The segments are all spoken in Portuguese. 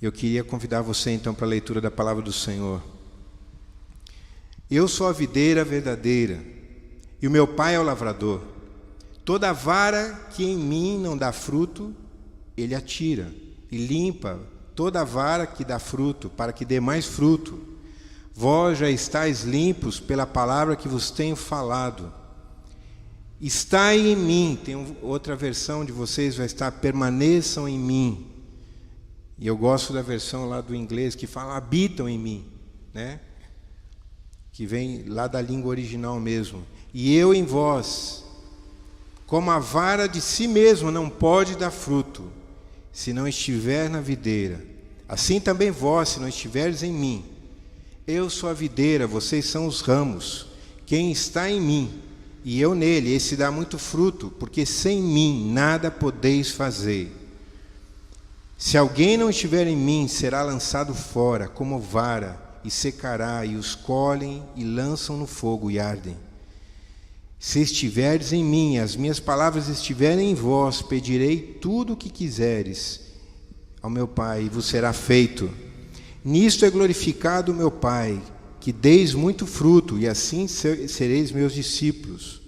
Eu queria convidar você então para a leitura da palavra do Senhor. Eu sou a videira verdadeira, e o meu pai é o lavrador. Toda vara que em mim não dá fruto, ele a tira, e limpa toda vara que dá fruto, para que dê mais fruto. Vós já estáis limpos pela palavra que vos tenho falado. Estai em mim, tem outra versão de vocês, vai estar, permaneçam em mim. E eu gosto da versão lá do inglês que fala, habitam em mim, né? Que vem lá da língua original mesmo. E eu em vós, como a vara de si mesma não pode dar fruto, se não estiver na videira, assim também vós, se não estiveres em mim. Eu sou a videira, vocês são os ramos. Quem está em mim e eu nele, esse dá muito fruto, porque sem mim nada podeis fazer. Se alguém não estiver em mim, será lançado fora como vara, e secará, e os colhem e lançam no fogo e ardem. Se estiverdes em mim, as minhas palavras estiverem em vós, pedirei tudo o que quiseres ao meu Pai, e vos será feito. Nisto é glorificado o meu Pai, que deis muito fruto, e assim sereis meus discípulos.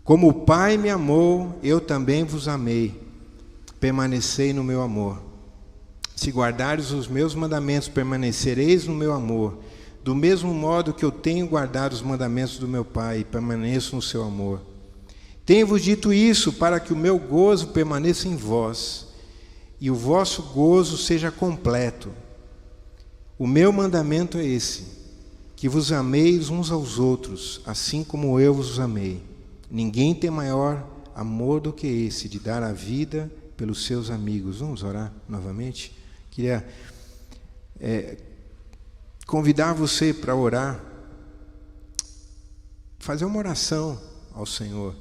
Como o Pai me amou, eu também vos amei. Permanecei no meu amor. Se guardares os meus mandamentos, permanecereis no meu amor. Do mesmo modo que eu tenho guardado os mandamentos do meu Pai, e permaneço no seu amor. Tenho-vos dito isso para que o meu gozo permaneça em vós, e o vosso gozo seja completo. O meu mandamento é esse, que vos ameis uns aos outros, assim como eu vos amei. Ninguém tem maior amor do que esse, de dar a vida pelos seus amigos. Vamos orar novamente? Queria convidar você para orar, fazer uma oração ao Senhor,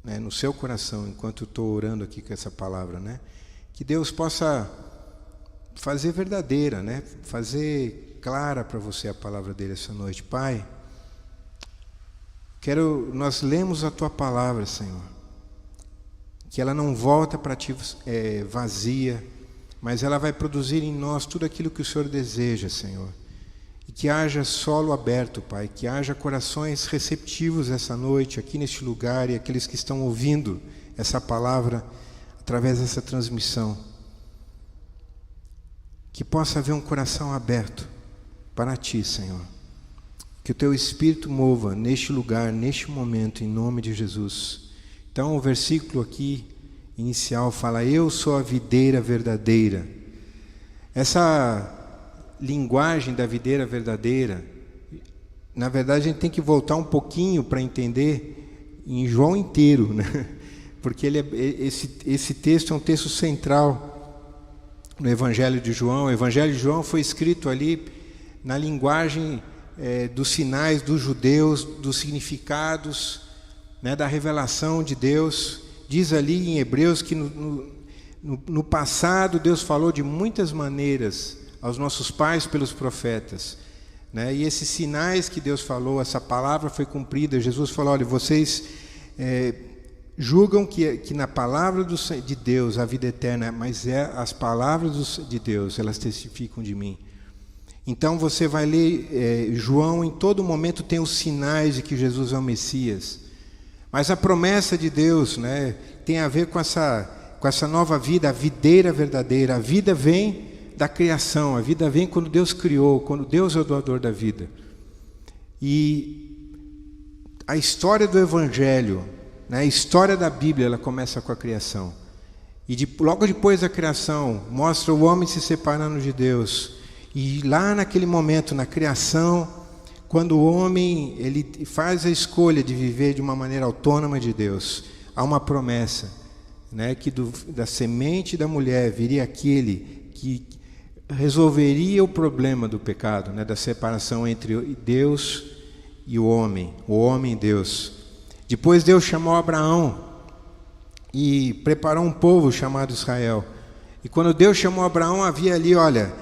né, no seu coração, enquanto eu estou orando aqui com essa palavra, né? Que Deus possa fazer verdadeira, né? Fazer clara para você a palavra dele essa noite. Pai, nós lemos a tua palavra, Senhor, que ela não volta para ti vazia, mas ela vai produzir em nós tudo aquilo que o Senhor deseja, Senhor. E que haja solo aberto, Pai, que haja corações receptivos essa noite, aqui neste lugar, e aqueles que estão ouvindo essa palavra através dessa transmissão. Que possa haver um coração aberto para ti, Senhor. Que o teu Espírito mova neste lugar, neste momento, em nome de Jesus. Então, o versículo aqui inicial fala, eu sou a videira verdadeira. Essa linguagem da videira verdadeira, na verdade a gente tem que voltar um pouquinho para entender em João inteiro, né? Porque esse texto é um texto central no Evangelho de João. O Evangelho de João foi escrito ali na linguagem dos sinais dos judeus, dos significados, né, da revelação de Deus. Diz ali em Hebreus que no passado Deus falou de muitas maneiras aos nossos pais pelos profetas, né? E esses sinais que Deus falou, essa palavra foi cumprida. Jesus falou, olha, vocês julgam que na palavra de Deus a vida eterna, mas as palavras de Deus, elas testificam de mim. Então você vai ler João, em todo momento tem os sinais de que Jesus é o Messias. Mas a promessa de Deus, né, tem a ver com essa nova vida, a videira verdadeira. A vida vem da criação, a vida vem quando Deus criou, quando Deus é o doador da vida. E a história do Evangelho, né, a história da Bíblia, ela começa com a criação. E logo depois da criação, mostra o homem se separando de Deus. E lá naquele momento, na criação, quando o homem ele faz a escolha de viver de uma maneira autônoma de Deus, há uma promessa, né, que da semente da mulher viria aquele que resolveria o problema do pecado, né, da separação entre Deus e o homem e Deus. Depois Deus chamou Abraão e preparou um povo chamado Israel. E quando Deus chamou Abraão, havia ali, olha,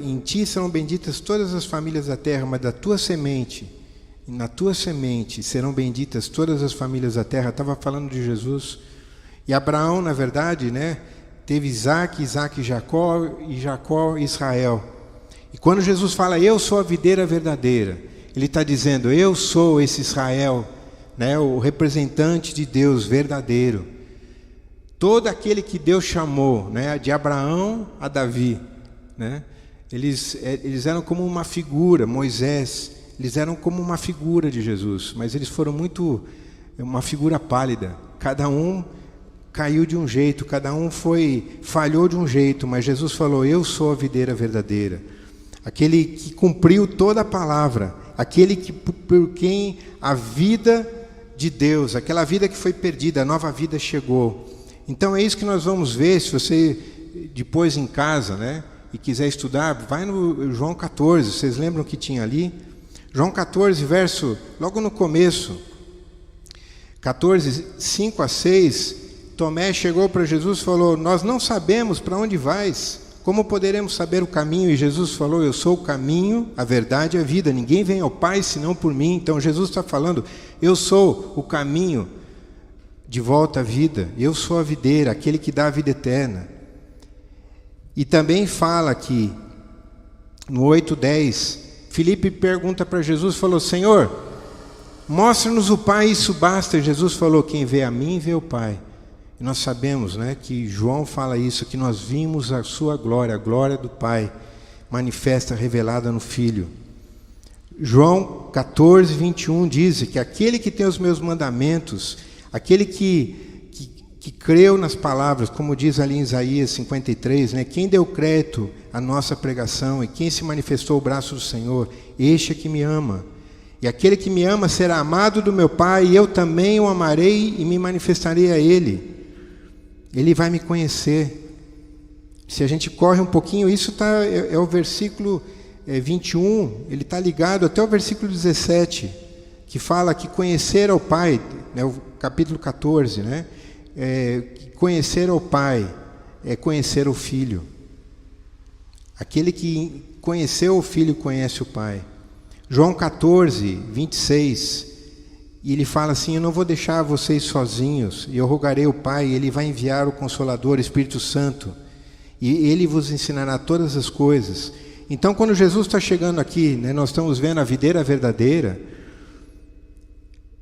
em ti serão benditas todas as famílias da terra, mas da tua semente, na tua semente serão benditas todas as famílias da terra. Estava falando de Jesus. E Abraão, na verdade, né, teve Isaac, Isaac Jacó e Jacó Israel. E quando Jesus fala, eu sou a videira verdadeira, Ele está dizendo, eu sou esse Israel, né, o representante de Deus verdadeiro. Todo aquele que Deus chamou, né, de Abraão a Davi, né, eles eram como uma figura, Moisés, eles eram como uma figura de Jesus, mas eles foram muito uma figura pálida. Cada um caiu de um jeito, cada um falhou de um jeito, mas Jesus falou, eu sou a videira verdadeira. Aquele que cumpriu toda a palavra, aquele por quem a vida de Deus, aquela vida que foi perdida, a nova vida chegou. Então é isso que nós vamos ver, se você depois em casa, né, e quiser estudar, vai no João 14, vocês lembram que tinha ali? João 14, verso, logo no começo, 14, 5 a 6, Tomé chegou para Jesus e falou, nós não sabemos para onde vais, como poderemos saber o caminho? E Jesus falou, eu sou o caminho, a verdade e a vida, ninguém vem ao Pai senão por mim. Então Jesus está falando, eu sou o caminho de volta à vida, eu sou a videira, aquele que dá a vida eterna. E também fala aqui, no 8:10, Filipe pergunta para Jesus, falou, Senhor, mostra-nos o Pai, isso basta. E Jesus falou, quem vê a mim, vê o Pai. E nós sabemos, né, que João fala isso, que nós vimos a sua glória, a glória do Pai, manifesta, revelada no Filho. João 14, 21 diz que aquele que tem os meus mandamentos, aquele que creu nas palavras, como diz ali em Isaías 53, né, quem deu crédito à nossa pregação e quem se manifestou o braço do Senhor, este é que me ama. E aquele que me ama será amado do meu Pai, e eu também o amarei e me manifestarei a Ele. Ele vai me conhecer. Se a gente corre um pouquinho, isso é o versículo 21, ele está ligado até o versículo 17, que fala que conhecer ao Pai, né, o capítulo 14, né, conhecer ao Pai é conhecer o Filho. Aquele que conheceu o Filho conhece o Pai. João 14, 26, e ele fala assim, eu não vou deixar vocês sozinhos, e eu rogarei ao Pai, e Ele vai enviar o Consolador, o Espírito Santo, e Ele vos ensinará todas as coisas. Então, quando Jesus está chegando aqui, né, nós estamos vendo a videira verdadeira,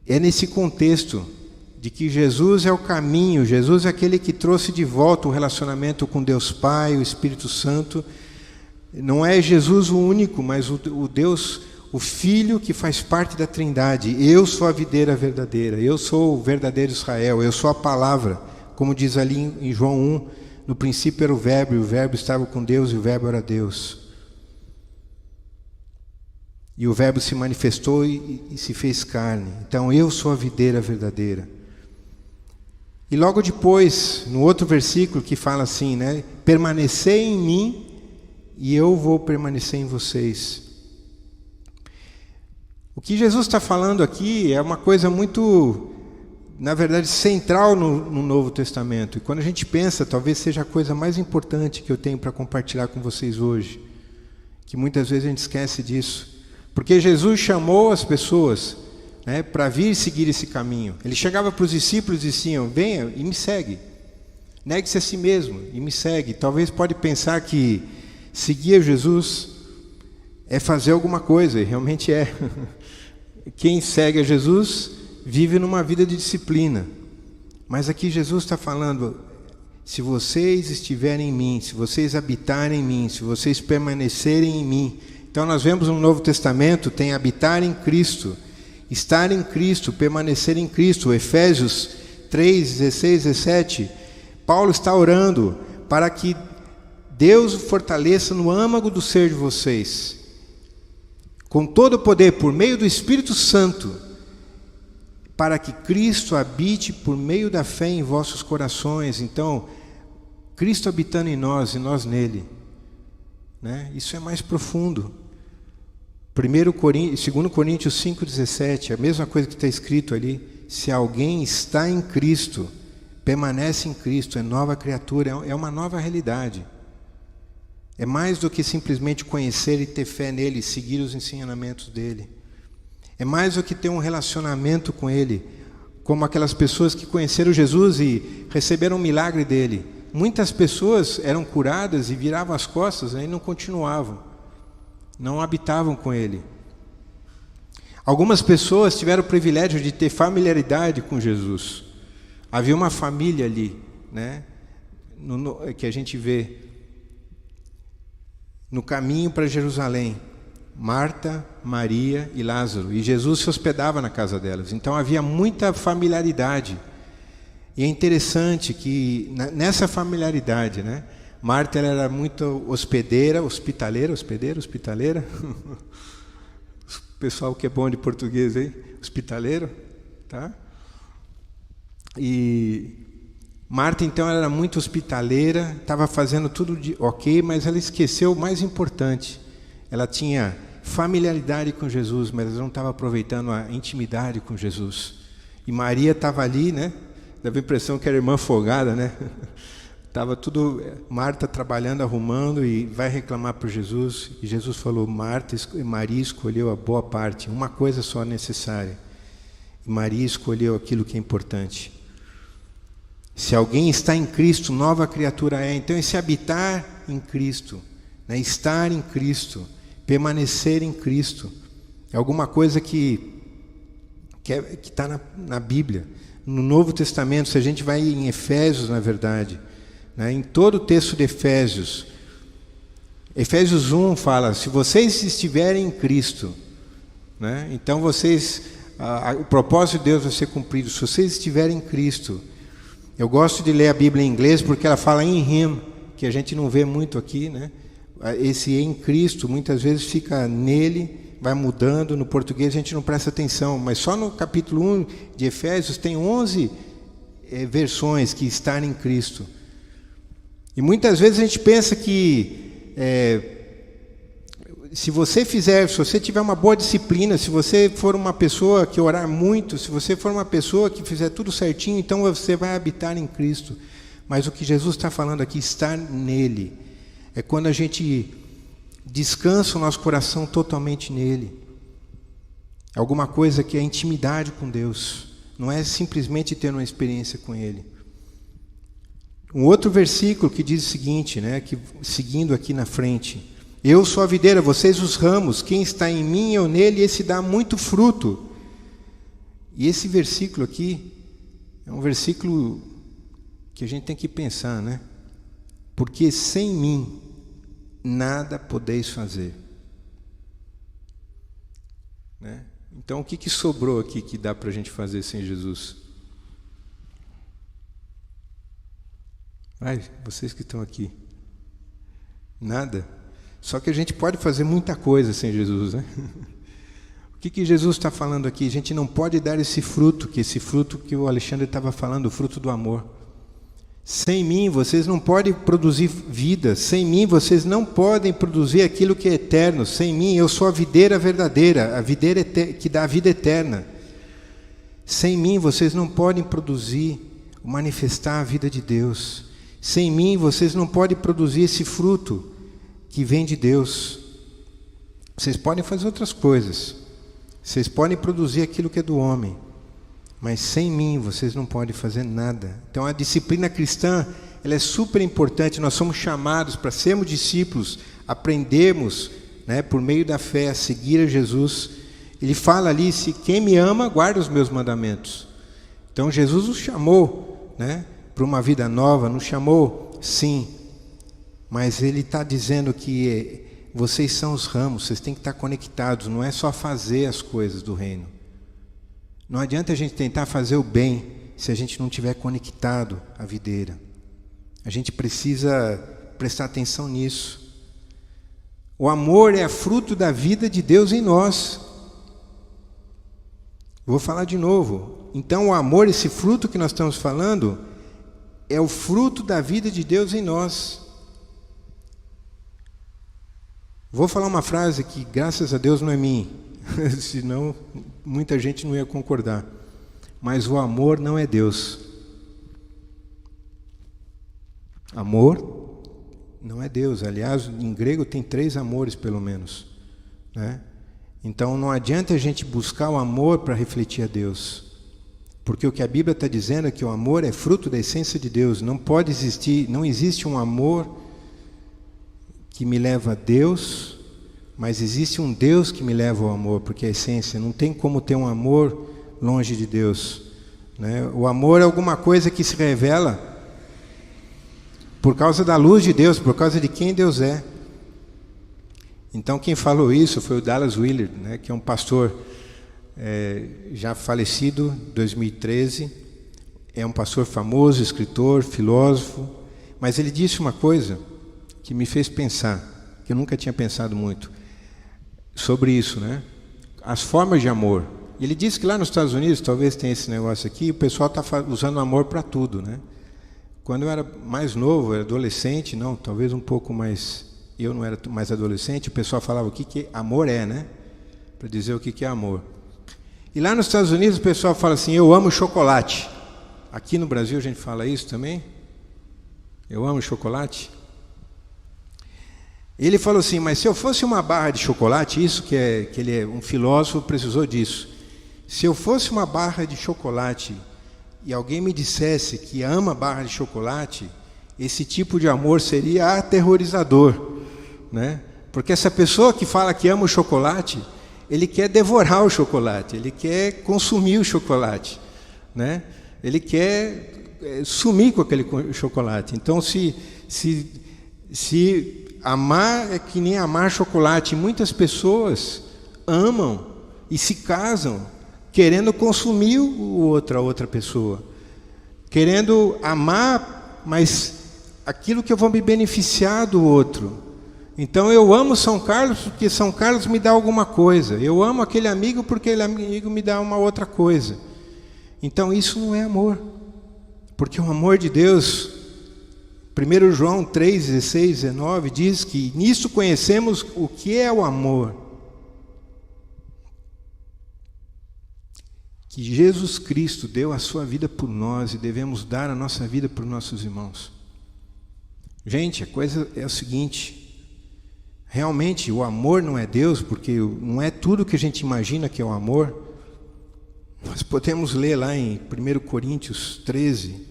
é nesse contexto de que Jesus é o caminho, Jesus é aquele que trouxe de volta o relacionamento com Deus Pai, o Espírito Santo. Não é Jesus o único, mas o Deus, o Filho que faz parte da Trindade. Eu sou a videira verdadeira, eu sou o verdadeiro Israel, eu sou a palavra, como diz ali em João 1, no princípio era o Verbo, e o Verbo estava com Deus, e o Verbo era Deus. E o Verbo se manifestou e se fez carne. Então eu sou a videira verdadeira. E logo depois, no outro versículo que fala assim, né, permanecei em mim e eu vou permanecer em vocês. O que Jesus está falando aqui é uma coisa muito, na verdade, central no Novo Testamento. E quando a gente pensa, talvez seja a coisa mais importante que eu tenho para compartilhar com vocês hoje, que muitas vezes a gente esquece disso. Porque Jesus chamou as pessoas, né, para vir seguir esse caminho. Ele chegava para os discípulos e diziam, venha e me segue. Negue-se a si mesmo e me segue. Talvez pode pensar que seguir Jesus é fazer alguma coisa, e realmente é. Quem segue a Jesus vive numa vida de disciplina. Mas aqui Jesus está falando, se vocês estiverem em mim, se vocês habitarem em mim, se vocês permanecerem em mim. Então nós vemos no Novo Testamento, tem habitar em Cristo, estar em Cristo, permanecer em Cristo. Efésios 3, 16, 17, Paulo está orando para que Deus o fortaleça no âmago do ser de vocês, com todo o poder, por meio do Espírito Santo, para que Cristo habite por meio da fé em vossos corações. Então, Cristo habitando em nós e nós nele, né? Isso é mais profundo. 2 Coríntios 5,17, a mesma coisa que está escrito ali, se alguém está em Cristo, permanece em Cristo, é nova criatura, é uma nova realidade. É mais do que simplesmente conhecer e ter fé nele, seguir os ensinamentos dele. É mais do que ter um relacionamento com ele, como aquelas pessoas que conheceram Jesus e receberam o milagre dele. muitas pessoas eram curadas e viravam as costas, e não continuavam, não habitavam com ele. Algumas pessoas tiveram o privilégio de ter familiaridade com Jesus. Havia uma família ali, né, que a gente vê no caminho para Jerusalém. Marta, Maria e Lázaro. E Jesus se hospedava na casa delas. Então havia muita familiaridade. E é interessante que nessa familiaridade, né, Marta ela era muito hospedaleira. O pessoal que é bom de português aí, hospitaleiro, tá? E Marta, então, ela era muito hospitaleira, estava fazendo tudo ok, mas ela esqueceu o mais importante. Ela tinha familiaridade com Jesus, mas ela não estava aproveitando a intimidade com Jesus. E Maria estava ali, né? Dava a impressão que era irmã folgada, né? Estava tudo, Marta trabalhando, arrumando, e vai reclamar para Jesus. E Jesus falou: Maria escolheu a boa parte, uma coisa só necessária. E Maria escolheu aquilo que é importante. Se alguém está em Cristo, nova criatura é. Então, esse habitar em Cristo, né, estar em Cristo, permanecer em Cristo, é alguma coisa que está na Bíblia. No Novo Testamento, se a gente vai em Efésios, na verdade, né, em todo o texto de Efésios 1 fala: se vocês estiverem em Cristo, né, então o propósito de Deus vai ser cumprido. Se vocês estiverem em Cristo. Eu gosto de ler a Bíblia em inglês porque ela fala in Him, que a gente não vê muito aqui, né? Esse em Cristo muitas vezes fica nele, vai mudando. No português a gente não presta atenção, mas só no capítulo 1 de Efésios tem 11 versões que estar em Cristo. E muitas vezes a gente pensa que se você tiver uma boa disciplina, se você for uma pessoa que orar muito, se você for uma pessoa que fizer tudo certinho, então você vai habitar em Cristo. Mas o que Jesus está falando aqui, estar nele, é quando a gente descansa o nosso coração totalmente nele. É alguma coisa que é intimidade com Deus, não é simplesmente ter uma experiência com ele. Um outro versículo que diz o seguinte, né, que, seguindo aqui na frente: eu sou a videira, vocês os ramos, quem está em mim, eu nele, esse dá muito fruto. E esse versículo aqui é um versículo que a gente tem que pensar, né? Porque sem mim nada podeis fazer, né? Então o que sobrou aqui que dá para a gente fazer sem Jesus? Ai, vocês que estão aqui, nada. Só que a gente pode fazer muita coisa sem Jesus, né? O que Jesus está falando aqui? A gente não pode dar esse fruto que o Alexandre estava falando, o fruto do amor. Sem mim vocês não podem produzir vida, sem mim vocês não podem produzir aquilo que é eterno. Sem mim eu sou a videira verdadeira, a videira que dá a vida eterna. Sem mim vocês não podem produzir, manifestar a vida de Deus. Sem mim vocês não podem produzir esse fruto que vem de Deus. Vocês podem fazer outras coisas, vocês podem produzir aquilo que é do homem, mas sem mim vocês não podem fazer nada. Então a disciplina cristã, ela é super importante. Nós somos chamados para sermos discípulos, aprendermos, né, por meio da fé a seguir a Jesus. Ele fala ali: se quem me ama, guarda os meus mandamentos. Então Jesus nos chamou, né, para uma vida nova, nos chamou, sim. Mas ele está dizendo que vocês são os ramos, vocês têm que estar conectados, não é só fazer as coisas do reino. Não adianta a gente tentar fazer o bem se a gente não estiver conectado à videira. A gente precisa prestar atenção nisso. O amor é fruto da vida de Deus em nós. Vou falar de novo. Então o amor, esse fruto que nós estamos falando, é o fruto da vida de Deus em nós. Vou falar uma frase que, graças a Deus, não é minha, senão muita gente não ia concordar. Mas o amor não é Deus. Amor não é Deus. Aliás, em grego tem 3 amores, pelo menos, né? Então não adianta a gente buscar o amor para refletir a Deus, Porque o que a Bíblia está dizendo é que o amor é fruto da essência de Deus. Não pode existir, não existe um amor que me leva a Deus, mas existe um Deus que me leva ao amor, porque é a essência. Não tem como ter um amor longe de Deus, né? O amor é alguma coisa que se revela por causa da luz de Deus, por causa de quem Deus é. Então quem falou isso foi o Dallas Willard, né, que é um pastor já falecido, 2013, é um pastor famoso, escritor, filósofo, mas ele disse uma coisa que me fez pensar, que eu nunca tinha pensado muito, sobre isso, né? As formas de amor. Ele disse que lá nos Estados Unidos, talvez tenha esse negócio aqui, o pessoal está usando amor para tudo, né? Quando eu era mais novo, era adolescente, não, talvez um pouco mais, eu não era mais adolescente, o pessoal falava o que amor é, né? Para dizer o que é amor. E lá nos Estados Unidos o pessoal fala assim, eu amo chocolate. Aqui no Brasil a gente fala isso também? Eu amo chocolate? Ele falou assim, mas se eu fosse uma barra de chocolate, isso que ele é um filósofo, precisou disso. Se eu fosse uma barra de chocolate e alguém me dissesse que ama barra de chocolate, esse tipo de amor seria aterrorizador, né? Porque essa pessoa que fala que ama o chocolate, ele quer devorar o chocolate, ele quer consumir o chocolate, né? Ele quer sumir com aquele chocolate. Então, se amar é que nem amar chocolate, muitas pessoas amam e se casam querendo consumir a outra pessoa, querendo amar, mas aquilo que eu vou me beneficiar do outro. Então eu amo São Carlos porque São Carlos me dá alguma coisa, eu amo aquele amigo porque aquele amigo me dá uma outra coisa. Então isso não é amor, porque o amor de Deus, 1 João 3, 16, 19, diz que nisso conhecemos o que é o amor. Que Jesus Cristo deu a sua vida por nós e devemos dar a nossa vida por nossos irmãos. Gente, a coisa é o seguinte, realmente o amor não é Deus, porque não é tudo que a gente imagina que é o amor. Nós podemos ler lá em 1 Coríntios 13,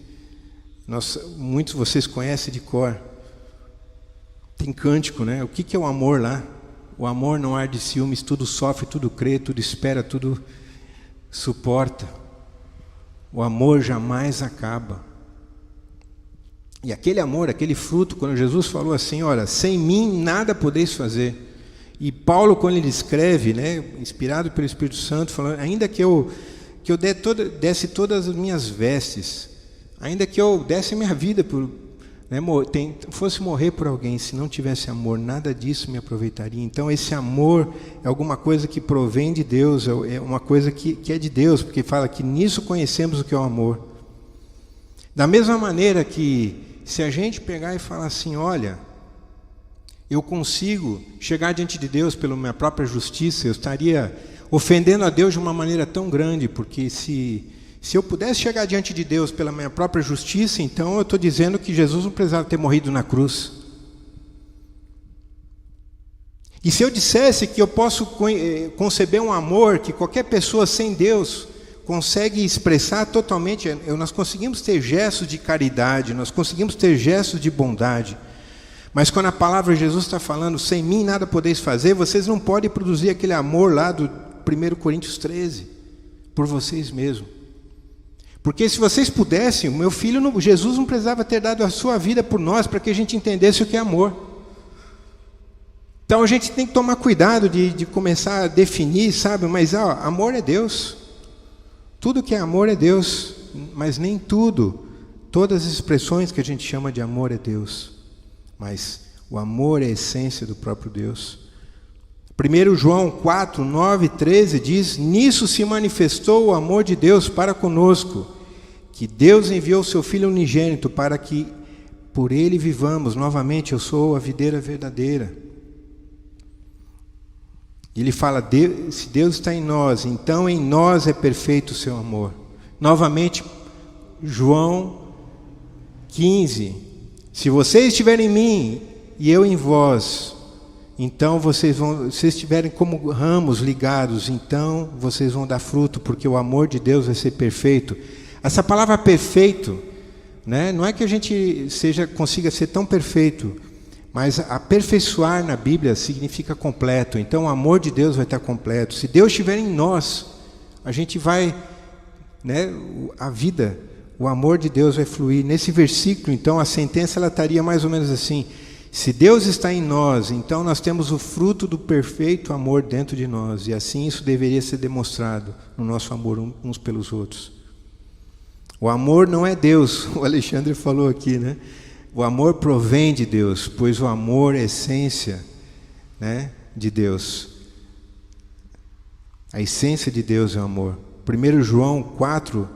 muitos de vocês conhecem de cor. Tem cântico, né? O que é o amor lá? O amor não arde ciúmes, tudo sofre, tudo crê, tudo espera, tudo suporta. O amor jamais acaba. E aquele amor, aquele fruto, quando Jesus falou assim, olha, sem mim nada podeis fazer. E Paulo, quando ele escreve, né, inspirado pelo Espírito Santo, falando, ainda que eu desse todas as minhas vestes, ainda que eu desse minha vida, fosse morrer por alguém, se não tivesse amor, nada disso me aproveitaria. Então esse amor é alguma coisa que provém de Deus, é uma coisa que é de Deus, porque fala que nisso conhecemos o que é o amor. Da mesma maneira que se a gente pegar e falar assim, olha, eu consigo chegar diante de Deus pela minha própria justiça, eu estaria ofendendo a Deus de uma maneira tão grande, porque se eu pudesse chegar diante de Deus pela minha própria justiça, então eu estou dizendo que Jesus não precisava ter morrido na cruz. E se eu dissesse que eu posso conceber um amor que qualquer pessoa sem Deus consegue expressar totalmente, nós conseguimos ter gestos de caridade, nós conseguimos ter gestos de bondade, mas quando a palavra de Jesus está falando, sem mim nada podeis fazer, vocês não podem produzir aquele amor lá do 1 Coríntios 13, por vocês mesmos. Porque se vocês pudessem, meu filho, Jesus não precisava ter dado a sua vida por nós, para que a gente entendesse o que é amor. Então a gente tem que tomar cuidado de começar a definir, sabe, mas amor é Deus. Tudo que é amor é Deus, mas nem todas as expressões que a gente chama de amor é Deus. Mas o amor é a essência do próprio Deus. 1 João 4, 9 e 13 diz, nisso se manifestou o amor de Deus para conosco, que Deus enviou o seu Filho unigênito para que por ele vivamos. Novamente, eu sou a videira verdadeira. Ele fala, se Deus está em nós, então em nós é perfeito o seu amor. Novamente, João 15, se vocês estiverem em mim e eu em vós, então se vocês estiverem como ramos ligados, então vocês vão dar fruto, porque o amor de Deus vai ser perfeito. Essa palavra perfeito, né, não é que a gente consiga ser tão perfeito, mas aperfeiçoar na Bíblia significa completo. Então o amor de Deus vai estar completo. Se Deus estiver em nós, a gente vai, né, a vida, o amor de Deus vai fluir. Nesse versículo, então, a sentença ela estaria mais ou menos assim: se Deus está em nós, então nós temos o fruto do perfeito amor dentro de nós, e assim isso deveria ser demonstrado no nosso amor uns pelos outros. O amor não é Deus, o Alexandre falou aqui, né? O amor provém de Deus, pois o amor é a essência, né, de Deus. A essência de Deus é o amor. 1 João 4,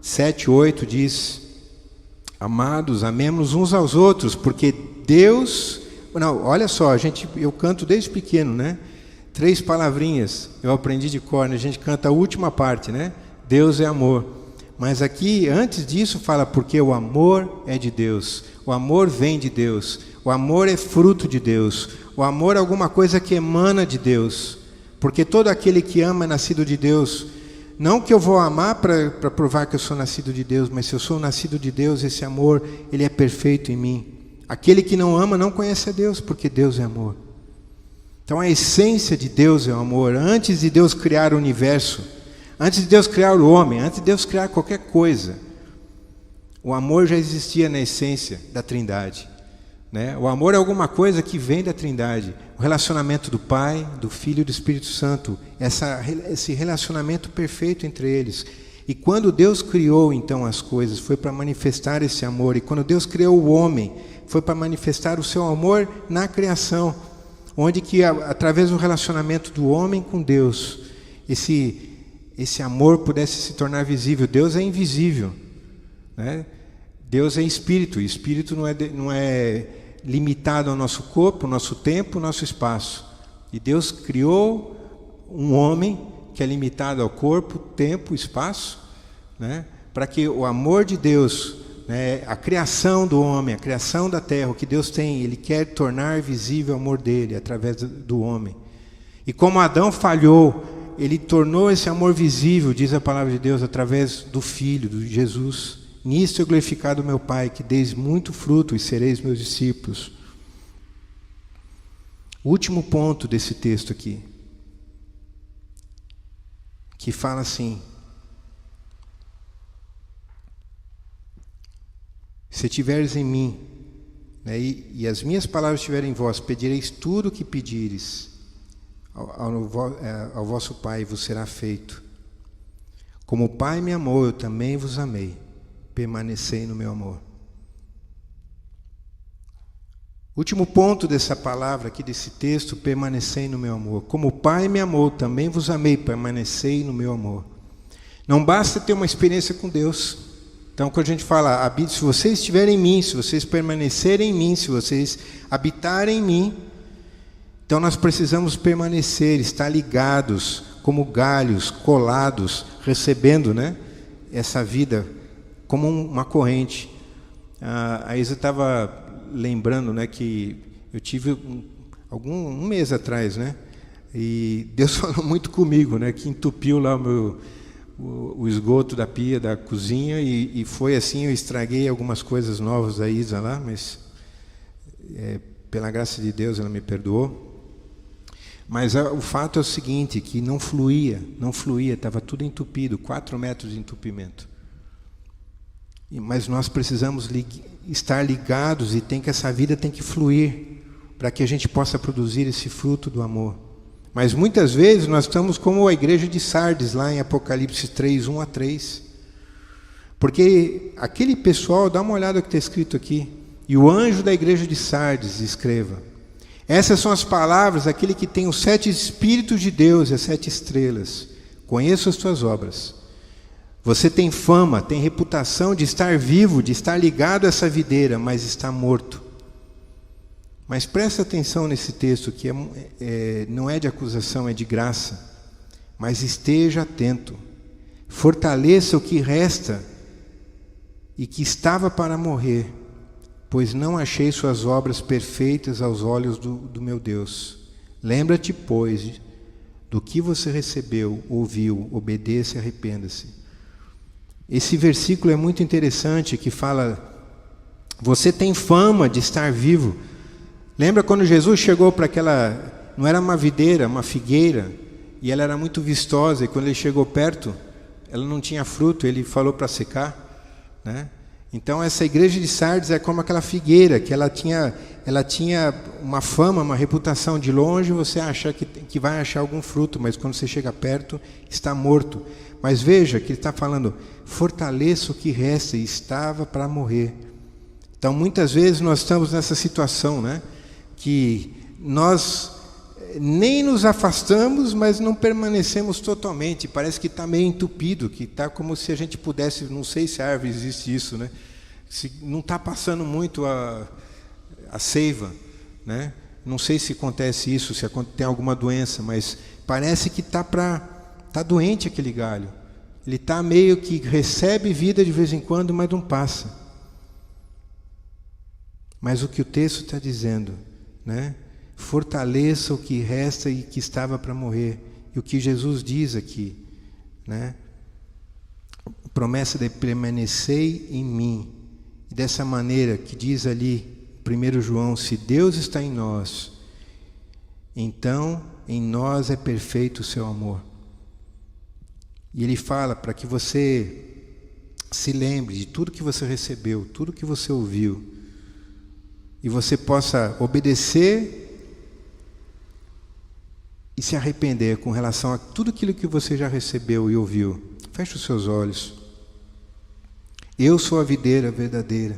7, 8 diz: amados, amemos uns aos outros, porque Deus... Não, olha só, eu canto desde pequeno, né? 3 palavrinhas, eu aprendi de cor, né? A gente canta a última parte, né? Deus é amor. Mas aqui, antes disso, fala porque o amor é de Deus. O amor vem de Deus. O amor é fruto de Deus. O amor é alguma coisa que emana de Deus. Porque todo aquele que ama é nascido de Deus. Não que eu vou amar para provar que eu sou nascido de Deus, mas se eu sou nascido de Deus, esse amor, ele é perfeito em mim. Aquele que não ama não conhece a Deus, porque Deus é amor. Então a essência de Deus é o amor. Antes de Deus criar o universo, antes de Deus criar o homem, antes de Deus criar qualquer coisa, o amor já existia na essência da Trindade, né? O amor é alguma coisa que vem da Trindade. O relacionamento do Pai, do Filho e do Espírito Santo, esse relacionamento perfeito entre eles. E quando Deus criou então as coisas, foi para manifestar esse amor. E quando Deus criou o homem, foi para manifestar o seu amor na criação, onde que através do relacionamento do homem com Deus, esse amor pudesse se tornar visível. Deus é invisível, né? Deus é espírito, e espírito não é limitado ao nosso corpo, ao nosso tempo, ao nosso espaço. E Deus criou um homem que é limitado ao corpo, tempo, espaço, né? Para que o amor de Deus, né, a criação do homem, a criação da terra, o que Deus tem, Ele quer tornar visível o amor dele através do homem. E como Adão falhou, Ele tornou esse amor visível, diz a palavra de Deus, através do Filho, de Jesus. Nisto é glorificado meu Pai, que deis muito fruto e sereis meus discípulos. O último ponto desse texto aqui, que fala assim: se tiveres em mim, né, e as minhas palavras estiverem em vós, pedireis tudo o que pedires ao vosso Pai, e vos será feito. Como o Pai me amou, eu também vos amei. Permanecei no meu amor. Último ponto dessa palavra aqui, desse texto: permanecei no meu amor. Como o Pai me amou, também vos amei. Permanecei no meu amor. Não basta ter uma experiência com Deus. Então, quando a gente fala, se vocês estiverem em mim, se vocês permanecerem em mim, se vocês habitarem em mim, então nós precisamos permanecer, estar ligados, como galhos, colados, recebendo, né, essa vida como uma corrente. A Isa estava lembrando, né, que eu tive um mês atrás, né, e Deus falou muito comigo, né, que entupiu lá o esgoto da pia da cozinha, e foi assim, eu estraguei algumas coisas novas da Isa lá, mas pela graça de Deus ela me perdoou. Mas o fato é o seguinte, que não fluía, estava tudo entupido, 4 metros de entupimento. Mas nós precisamos estar ligados, e essa vida tem que fluir, para que a gente possa produzir esse fruto do amor. Mas muitas vezes nós estamos como a igreja de Sardes, lá em Apocalipse 3, 1 a 3. Porque aquele pessoal, dá uma olhada no que está escrito aqui: e o anjo da igreja de Sardes escreva: essas são as palavras daquele que tem os 7 Espíritos de Deus e as 7 estrelas. Conheço as tuas obras. Você tem fama, tem reputação de estar vivo, de estar ligado a essa videira, mas está morto. Mas presta atenção nesse texto, que não é de acusação, é de graça. Mas esteja atento. Fortaleça o que resta e que estava para morrer, pois não achei suas obras perfeitas aos olhos do meu Deus. Lembra-te, pois, do que você recebeu, ouviu, obedeça e arrependa-se. Esse versículo é muito interessante, que fala: você tem fama de estar vivo. Lembra quando Jesus chegou para aquela, não era uma videira, uma figueira, e ela era muito vistosa, e quando ele chegou perto, ela não tinha fruto, ele falou para secar, né? Então essa igreja de Sardes é como aquela figueira, que ela tinha uma fama, uma reputação. De longe você acha que vai achar algum fruto, mas quando você chega perto, está morto. Mas veja que ele está falando: fortaleça o que resta, e estava para morrer. Então muitas vezes nós estamos nessa situação, né? Que nós nem nos afastamos, mas não permanecemos totalmente. Parece que está meio entupido, que está como se a gente pudesse, não sei se a árvore existe isso, né? Se não está passando muito a seiva, né? Não sei se acontece isso, se tem alguma doença, mas parece que está doente aquele galho. Ele está meio que recebe vida de vez em quando, mas não passa. Mas o que o texto está dizendo, né? Fortaleça o que resta e que estava para morrer. E o que Jesus diz aqui, né? Promessa de permanecei em mim. E dessa maneira que diz ali, 1 João, se Deus está em nós, então em nós é perfeito o seu amor. E ele fala para que você se lembre de tudo que você recebeu, tudo que você ouviu, e você possa obedecer e se arrepender com relação a tudo aquilo que você já recebeu e ouviu. Feche os seus olhos. Eu sou a videira verdadeira.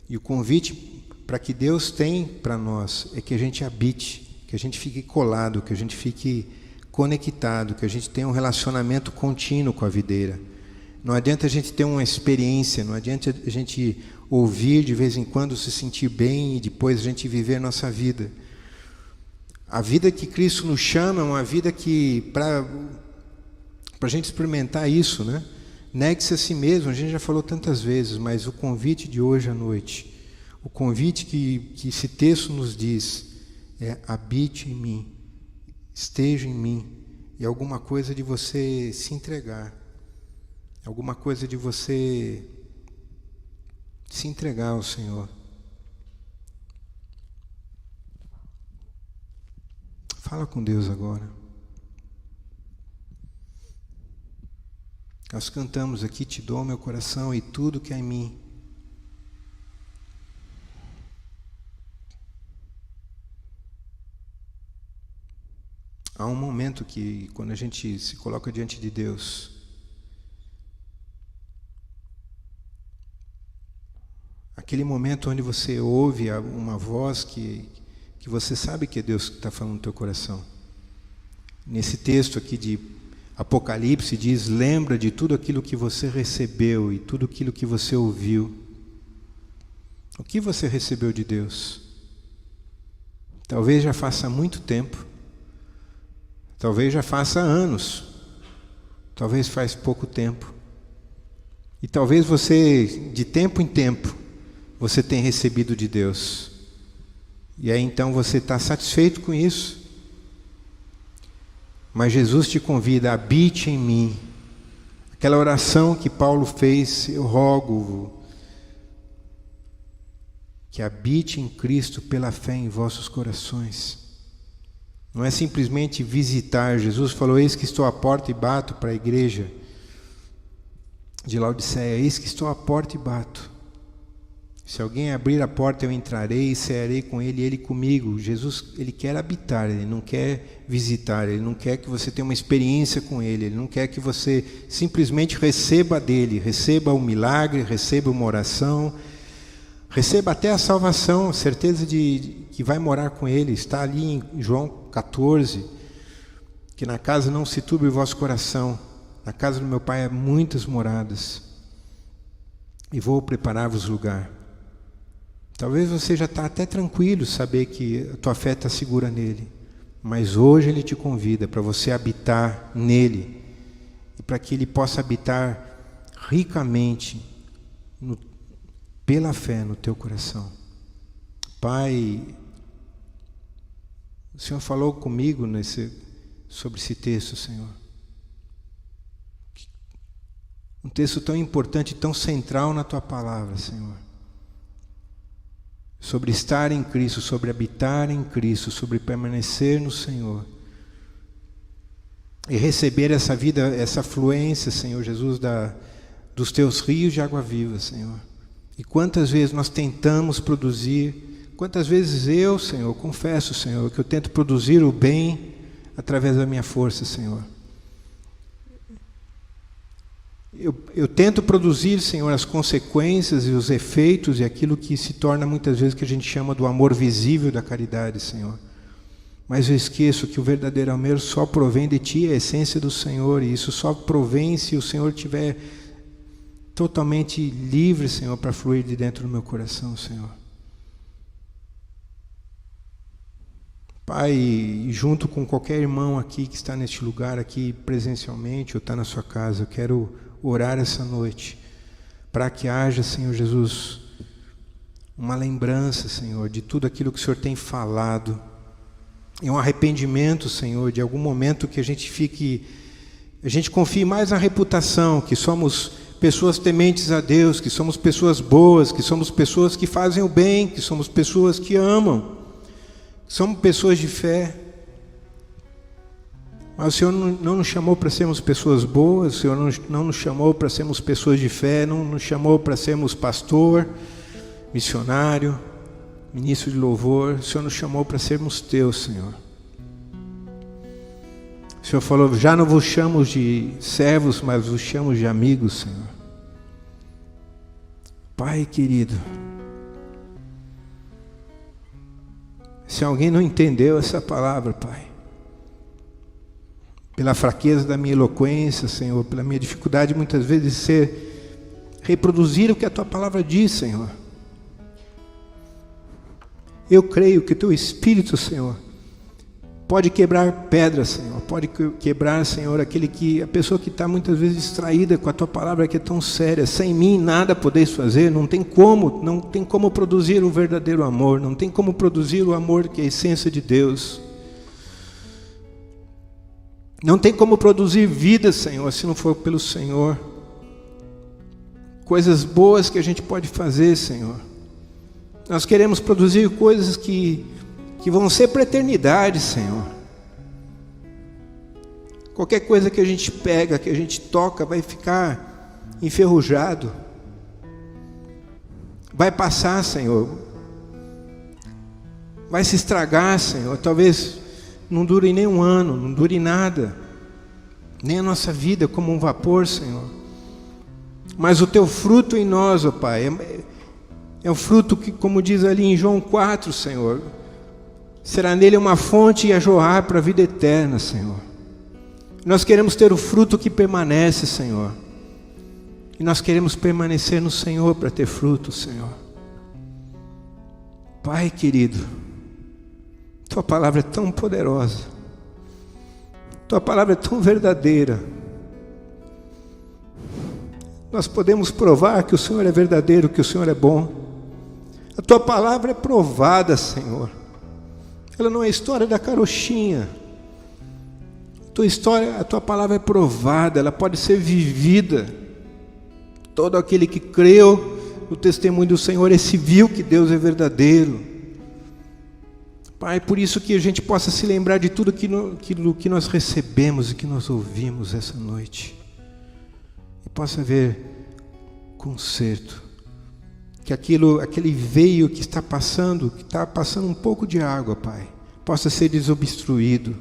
E o convite para que Deus tem para nós é que a gente habite, que a gente fique colado, que a gente fique conectado, que a gente tenha um relacionamento contínuo com a videira. Não adianta a gente ter uma experiência, não adianta a gente ouvir de vez em quando, se sentir bem e depois a gente viver a nossa vida. A vida que Cristo nos chama é uma vida que, para a gente experimentar isso, né? Negue-se a si mesmo, a gente já falou tantas vezes, mas o convite de hoje à noite, o convite que esse texto nos diz é: habite em mim, esteja em mim. E alguma coisa de você se entregar, alguma coisa de você se entregar ao Senhor. Fala com Deus agora. Nós cantamos aqui: te dou meu coração e tudo que há em mim. Há um momento que, quando a gente se coloca diante de Deus, aquele momento onde você ouve uma voz que você sabe que é Deus que está falando no teu coração. Nesse texto aqui de Apocalipse diz: lembra de tudo aquilo que você recebeu e tudo aquilo que você ouviu. O que você recebeu de Deus? Talvez já faça muito tempo, talvez já faça anos, talvez faz pouco tempo. E talvez você, de tempo em tempo, você tenha recebido de Deus. E aí então você está satisfeito com isso. Mas Jesus te convida: habite em mim. Aquela oração que Paulo fez: eu rogo que habite em Cristo pela fé em vossos corações. Não é simplesmente visitar. Jesus falou: eis que estou à porta e bato, para a igreja de Laodiceia: eis que estou à porta e bato. Se alguém abrir a porta, eu entrarei e cearei com ele e ele comigo. Jesus, ele quer habitar, ele não quer visitar, ele não quer que você tenha uma experiência com ele não quer que você simplesmente receba dele, receba um milagre, receba uma oração, receba até a salvação, a certeza de que vai morar com ele. Está ali em João 14, que na casa não se turbe o vosso coração, na casa do meu Pai há muitas moradas, e vou preparar-vos lugar. Talvez você já está até tranquilo, saber que a tua fé está segura nele. Mas hoje ele te convida para você habitar nele. E para que ele possa habitar ricamente pela fé no teu coração. Pai, O Senhor falou comigo sobre esse texto, Senhor. Um texto tão importante, tão central na Tua palavra, Senhor. Sobre estar em Cristo, sobre habitar em Cristo, sobre permanecer no Senhor. E receber essa vida, essa fluência, Senhor Jesus, dos Teus rios de água viva, Senhor. E quantas vezes nós tentamos produzir, quantas vezes eu, Senhor, confesso, Senhor, que eu tento produzir o bem através da minha força, Senhor. Eu tento produzir, Senhor, as consequências e os efeitos e aquilo que se torna muitas vezes que a gente chama do amor visível da caridade, Senhor. Mas eu esqueço que o verdadeiro amor só provém de Ti, a essência do Senhor, e isso só provém se o Senhor estiver totalmente livre, Senhor, para fluir de dentro do meu coração, Senhor. Pai, e junto com qualquer irmão aqui que está neste lugar, aqui presencialmente, ou está na sua casa, eu quero orar essa noite, para que haja, Senhor Jesus, uma lembrança, Senhor, de tudo aquilo que o Senhor tem falado, e um arrependimento, Senhor, de algum momento que a gente confie mais na reputação, que somos pessoas tementes a Deus, que somos pessoas boas, que somos pessoas que fazem o bem, que somos pessoas que amam, que somos pessoas de fé. Mas o Senhor não nos chamou para sermos pessoas boas, o Senhor não nos chamou para sermos pessoas de fé, não nos chamou para sermos pastor, missionário, ministro de louvor. O Senhor nos chamou para sermos Teus, Senhor. O Senhor falou, já não vos chamo de servos, mas vos chamo de amigos, Senhor. Pai querido, se alguém não entendeu essa palavra, Pai, pela fraqueza da minha eloquência, Senhor, pela minha dificuldade muitas vezes de reproduzir o que a Tua palavra diz, Senhor. Eu creio que o Teu Espírito, Senhor, pode quebrar pedras, Senhor, pode quebrar, Senhor, a pessoa que está muitas vezes distraída com a Tua palavra que é tão séria. Sem mim nada podeis fazer, não tem como produzir o verdadeiro amor, não tem como produzir o amor que é a essência de Deus. Não tem como produzir vida, Senhor, se não for pelo Senhor. Coisas boas que a gente pode fazer, Senhor. Nós queremos produzir coisas que vão ser para a eternidade, Senhor. Qualquer coisa que a gente pega, que a gente toca, vai ficar enferrujado. Vai passar, Senhor. Vai se estragar, Senhor. Talvez não dure nem um ano, não dure nada, nem a nossa vida como um vapor, Senhor. Mas o Teu fruto em nós, ó Pai, é um fruto que, como diz ali em João 4, Senhor, será nele uma fonte a jorrar para a vida eterna, Senhor. Nós queremos ter o fruto que permanece, Senhor. E nós queremos permanecer no Senhor para ter fruto, Senhor. Pai querido, Tua palavra é tão poderosa, Tua palavra é tão verdadeira. Nós podemos provar que o Senhor é verdadeiro, que o Senhor é bom. A Tua palavra é provada, Senhor. Ela não é história da carochinha. A Tua palavra é provada, ela pode ser vivida. Todo aquele que creu no testemunho do Senhor, esse viu que Deus é verdadeiro. Pai, por isso que a gente possa se lembrar de tudo que nós recebemos e que nós ouvimos essa noite. E possa haver conserto. Que aquele veio que está passando um pouco de água, Pai, possa ser desobstruído.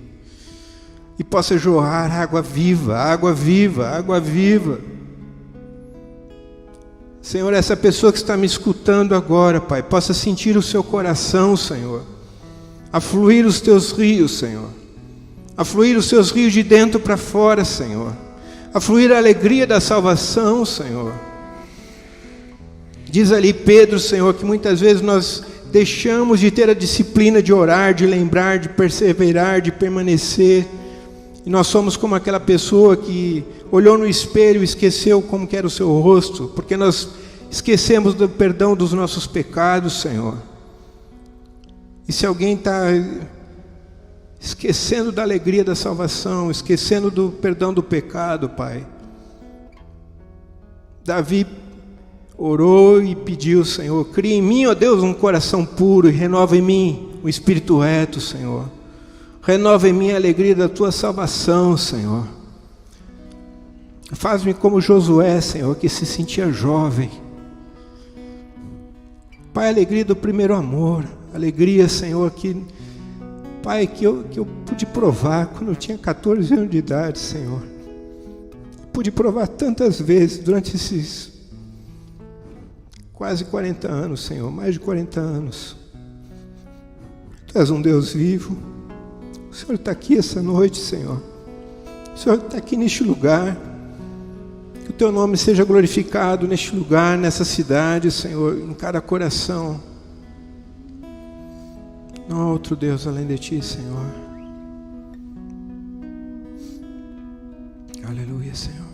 E possa jorrar água viva, água viva, água viva. Senhor, essa pessoa que está me escutando agora, Pai, possa sentir o seu coração, Senhor, a fluir os Teus rios, Senhor, a fluir os Teus rios de dentro para fora, Senhor, a fluir a alegria da salvação, Senhor. Diz ali Pedro, Senhor, que muitas vezes nós deixamos de ter a disciplina de orar, de lembrar, de perseverar, de permanecer, e nós somos como aquela pessoa que olhou no espelho e esqueceu como que era o seu rosto, porque nós esquecemos do perdão dos nossos pecados, Senhor. E se alguém está esquecendo da alegria da salvação, esquecendo do perdão do pecado, Pai. Davi orou e pediu, Senhor, cria em mim, ó Deus, um coração puro e renova em mim um espírito reto, Senhor. Renova em mim a alegria da tua salvação, Senhor. Faz-me como Josué, Senhor, que se sentia jovem. Pai, a alegria do primeiro amor, alegria, Senhor, Pai, que eu pude provar quando eu tinha 14 anos de idade, Senhor. Pude provar tantas vezes durante esses quase 40 anos, Senhor, mais de 40 anos. Tu és um Deus vivo. O Senhor está aqui essa noite, Senhor. O Senhor está aqui neste lugar. Que o Teu nome seja glorificado neste lugar, nessa cidade, Senhor, em cada coração. Não há outro Deus além de Ti, Senhor. Aleluia, Senhor.